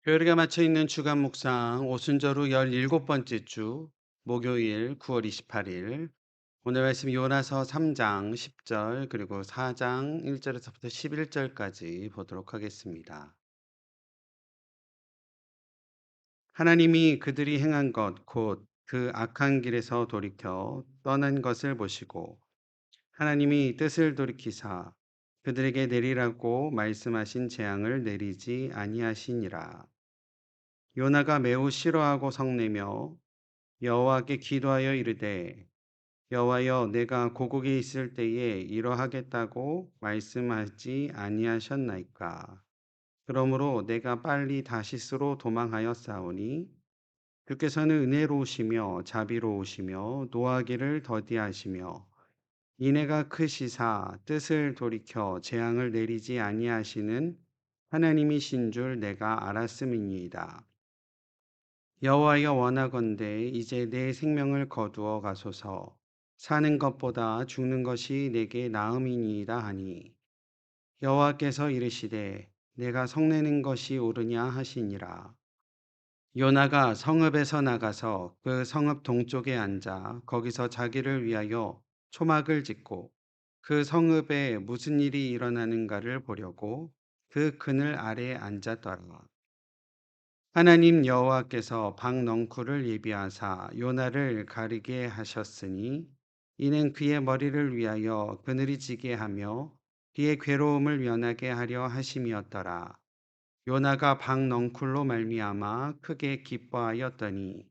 교회가 맞춰 있는 주간 묵상 오순절 후 17번째 주 목요일 9월 28일 오늘 말씀 요나서 3장 10절 그리고 4장 1절에서부터 11절까지 보도록 하겠습니다. 하나님이 그들이 행한 것 곧 그 악한 길에서 돌이켜 떠난 것을 보시고 하나님이 뜻을 돌이키사 그들에게 내리라고 말씀하신 재앙을 내리지 아니하시니라. 요나가 매우 싫어하고 성내며 여호와께 기도하여 이르되 여호와여 내가 고국에 있을 때에 이러하겠다고 말씀하지 아니하셨나이까. 그러므로 내가 빨리 다시스로 도망하여 싸우니 주께서는 은혜로우시며 자비로우시며 노하기를 더디하시며 인애가 크시사 뜻을 돌이켜 재앙을 내리지 아니하시는 하나님이신 줄 내가 알았음이니이다. 여호와여 원하건대 이제 내 생명을 거두어 가소서. 사는 것보다 죽는 것이 내게 나음이니이다 하니 여호와께서 이르시되 내가 성내는 것이 옳으냐 하시니라. 요나가 성읍에서 나가서 그 성읍 동쪽에 앉아 거기서 자기를 위하여 초막을 짓고 그 성읍에 무슨 일이 일어나는가를 보려고 그 그늘 아래에 앉았더라. 하나님 여호와께서 박넝쿨을 예비하사 요나를 가리게 하셨으니 이는 그의 머리를 위하여 그늘이 지게 하며 그의 괴로움을 면하게 하려 하심이었더라. 요나가 박넝쿨로 말미암아 크게 기뻐하였더니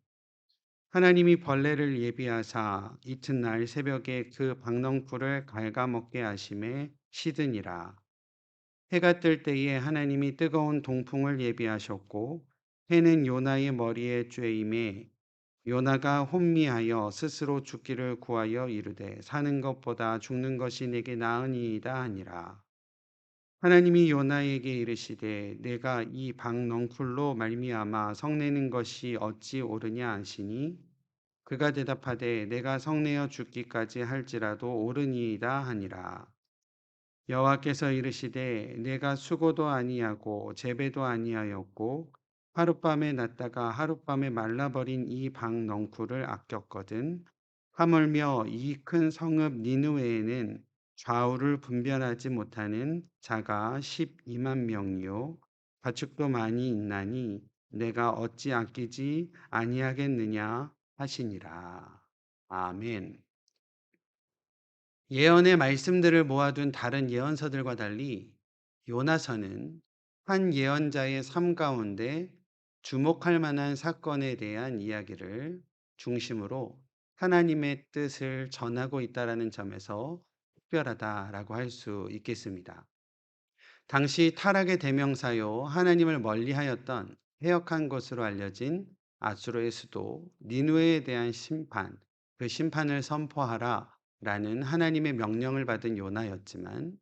하나님이 벌레를 예비하사 이튿날 새벽에 그 박넝쿨을 갉아먹게 하심에 시드니라. 해가 뜰 때에 하나님이 뜨거운 동풍을 예비하셨고 해는 요나의 머리에 쬐임에 요나가 혼미하여 스스로 죽기를 구하여 이르되 사는 것보다 죽는 것이 내게 나으니이다 하니라. 하나님이 요나에게 이르시되 내가 이 박넝쿨로 말미암아 성내는 것이 어찌 옳으냐 하시니 그가 대답하되 내가 성내어 죽기까지 할지라도 옳으니이다 하니라. 여호와께서 이르시되 내가 수고도 아니하고 재배도 아니하였고 하룻밤에 났다가 하룻밤에 말라버린 이 박넝쿨을 아꼈거든. 하물며 이 큰 성읍 니느웨에는 좌우를 분별하지 못하는 자가 12만 명이요 가축도 많이 있나니 내가 어찌 아끼지 아니하겠느냐 하시니라. 아멘. 예언의 말씀들을 모아둔 다른 예언서들과 달리 요나서는 한 예언자의 삶 가운데 주목할 만한 사건에 대한 이야기를 중심으로 하나님의 뜻을 전하고 있다라는 점에서 특별하다라고 할 수 있겠습니다. 당시 타락의 대명사요 하나님을 멀리하였던 해역한 것으로 알려진 아수르의 수도 니느웨에 대한 심판, 그 심판을 선포하라라는 하나님의 명령을 받은 요나였지만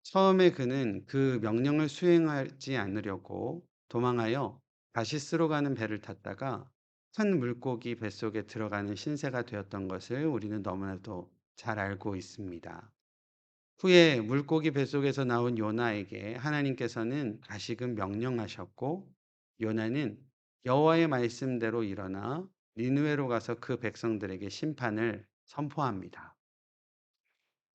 처음에 그는 그 명령을 수행하지 않으려고 도망하여 다시스로 가는 배를 탔다가 큰 물고기 뱃속에 들어가는 신세가 되었던 것을 우리는 너무나도 잘 알고 있습니다. 후에 물고기 뱃속에서 나온 요나에게 하나님께서는 다시금 명령하셨고 요나는 여호와의 말씀대로 일어나 니느웨로 가서 그 백성들에게 심판을 선포합니다.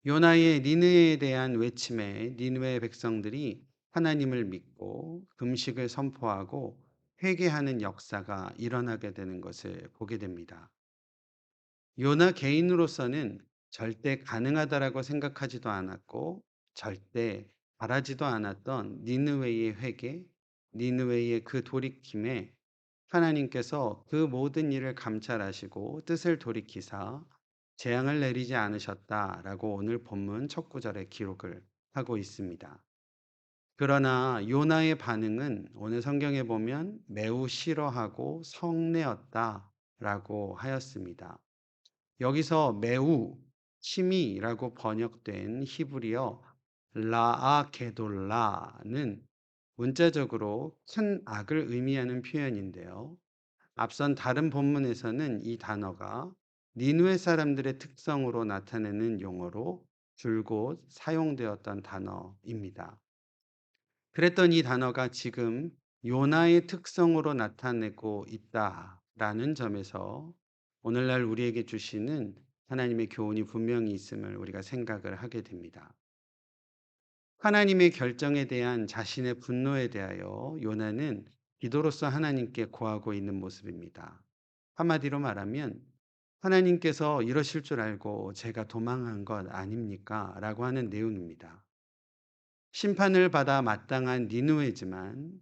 요나의 니느웨에 대한 외침에 니느웨 백성들이 하나님을 믿고 금식을 선포하고 회개하는 역사가 일어나게 되는 것을 보게 됩니다. 요나 개인으로서는 절대 가능하다라고 생각하지도 않았고 절대 바라지도 않았던 니느웨의 회개, 니느웨의 그 돌이킴에 하나님께서 그 모든 일을 감찰하시고 뜻을 돌이키사 재앙을 내리지 않으셨다라고 오늘 본문 첫 구절에 기록을 하고 있습니다. 그러나 요나의 반응은 오늘 성경에 보면 매우 싫어하고 성내었다라고 하였습니다. 여기서 매우 심히라고 번역된 히브리어 라아게돌라는 문자적으로 큰 악을 의미하는 표현인데요. 앞선 다른 본문에서는 이 단어가 니느웨 사람들의 특성으로 나타내는 용어로 줄곧 사용되었던 단어입니다. 그랬던 이 단어가 지금 요나의 특성으로 나타내고 있다라는 점에서 오늘날 우리에게 주시는 하나님의 교훈이 분명히 있음을 우리가 생각을 하게 됩니다. 하나님의 결정에 대한 자신의 분노에 대하여 요나는 기도로서 하나님께 고하고 있는 모습입니다. 한마디로 말하면 하나님께서 이러실 줄 알고 제가 도망한 것 아닙니까? 라고 하는 내용입니다. 심판을 받아 마땅한 니느웨지만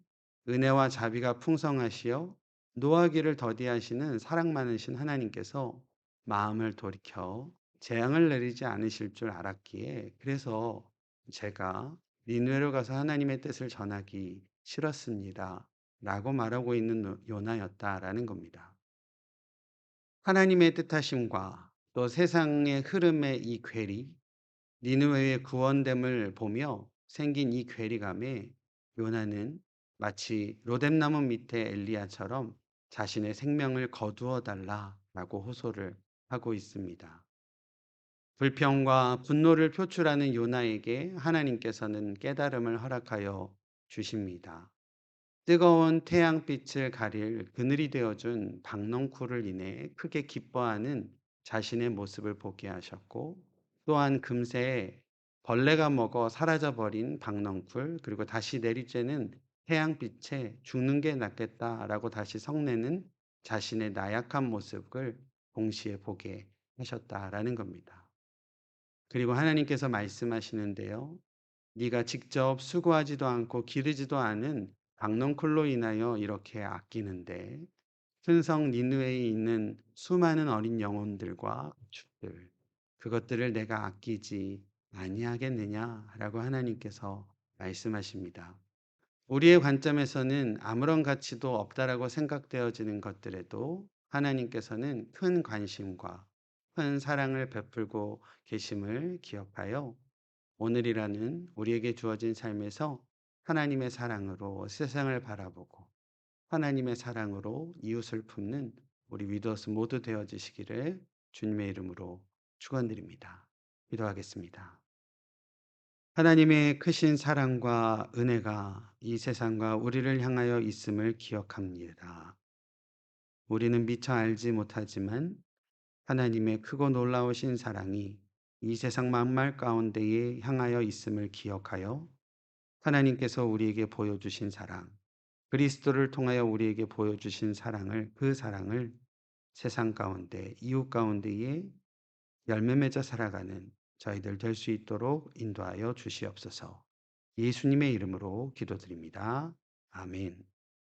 은혜와 자비가 풍성하시어 노하기를 더디하시는 사랑 많으신 하나님께서 마음을 돌이켜 재앙을 내리지 않으실 줄 알았기에 그래서 제가 니느웨로 가서 하나님의 뜻을 전하기 싫었습니다. 라고 말하고 있는 요나였다라는 겁니다. 하나님의 뜻하심과 또 세상의 흐름의 이 괴리, 니느웨의 구원됨을 보며 생긴 이 괴리감에 요나는 마치 로뎀나무 밑에 엘리야처럼 자신의 생명을 거두어 달라라고 호소를 하고 있습니다. 불평과 분노를 표출하는 요나에게 하나님께서는 깨달음을 허락하여 주십니다. 뜨거운 태양빛을 가릴 그늘이 되어준 박넝쿨을 인해 크게 기뻐하는 자신의 모습을 보게 하셨고 또한 금세 벌레가 먹어 사라져버린 박넝쿨 그리고 다시 내리쬐는 태양빛에 죽는 게 낫겠다라고 다시 성내는 자신의 나약한 모습을 동시에 보게 하셨다라는 겁니다. 그리고 하나님께서 말씀하시는데요. 네가 직접 수고하지도 않고 기르지도 않은 박넝쿨로 인하여 이렇게 아끼는데 큰성 니느웨에 있는 수많은 어린 영혼들과 가축들 그것들을 내가 아끼지 아니하겠느냐라고 하나님께서 말씀하십니다. 우리의 관점에서는 아무런 가치도 없다라고 생각되어지는 것들에도 하나님께서는 큰 관심과 큰 사랑을 베풀고 계심을 기억하여 오늘이라는 우리에게 주어진 삶에서 하나님의 사랑으로 세상을 바라보고 하나님의 사랑으로 이웃을 품는 우리 위도스 모두 되어지시기를 주님의 이름으로 축원드립니다. 기도하겠습니다. 하나님의 크신 사랑과 은혜가 이 세상과 우리를 향하여 있음을 기억합니다. 우리는 미처 알지 못하지만 하나님의 크고 놀라우신 사랑이 이 세상 만물 가운데에 향하여 있음을 기억하여 하나님께서 우리에게 보여주신 사랑, 그리스도를 통하여 우리에게 보여주신 사랑을, 그 사랑을 세상 가운데, 이웃 가운데에 열매 맺어 살아가는 저희들 될 수 있도록 인도하여 주시옵소서. 예수님의 이름으로 기도드립니다. 아멘.